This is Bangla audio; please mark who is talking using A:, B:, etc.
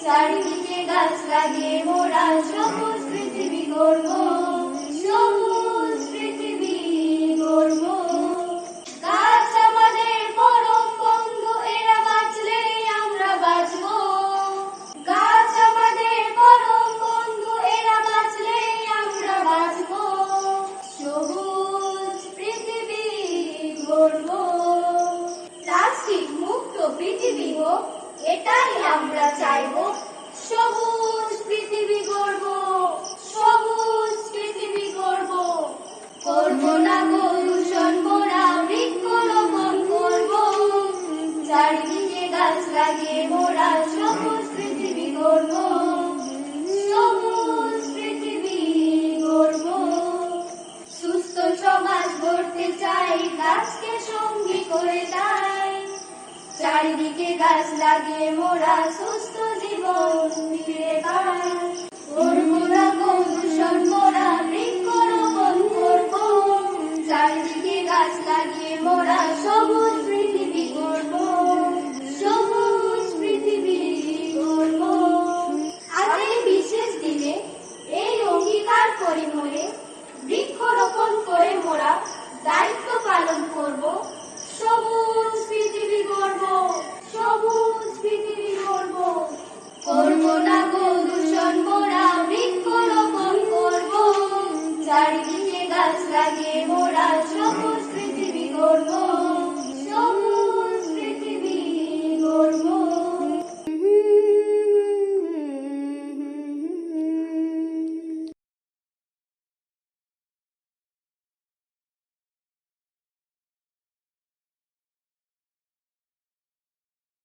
A: চারিদিকে গাছ লাগিয়ে মোরা সবুজ পৃথিবী গড়ব, সবুজ পৃথিবী গড়ব। গাছ আমাদের পরম বন্ধু, এরা বাঁচলেই আমরা বাঁচব। গাছ আমাদের পরম বন্ধু, এরা বাঁচলেই আমরা বাঁচব। সবুজ পৃথিবী গড়ব। প্লাস্টিক মুক্ত পৃথিবী হোক, এটাই আমরা চাইবো। সবুজ পৃথিবী গড়ব, সবুজ পৃথিবী গড়ব। করব না দূষণ, মোরা বৃক্ষরোপণ করব। চারিদিকে গাছ লাগিয়ে মোরা সবুজ পৃথিবী গড়ব, সবুজ পৃথিবী গড়ব। সুস্থ সমাজ গড়তে চাই, গাছকে সঙ্গী করে তাই। চারিদিকে গাছ লাগিয়ে মোরা সুস্থ জীবন ফিরে পাই। করব না দূষণ, মোরা বৃক্ষরোপণ করব। চারিদিকে গাছ লাগিয়ে মোরা সবুজ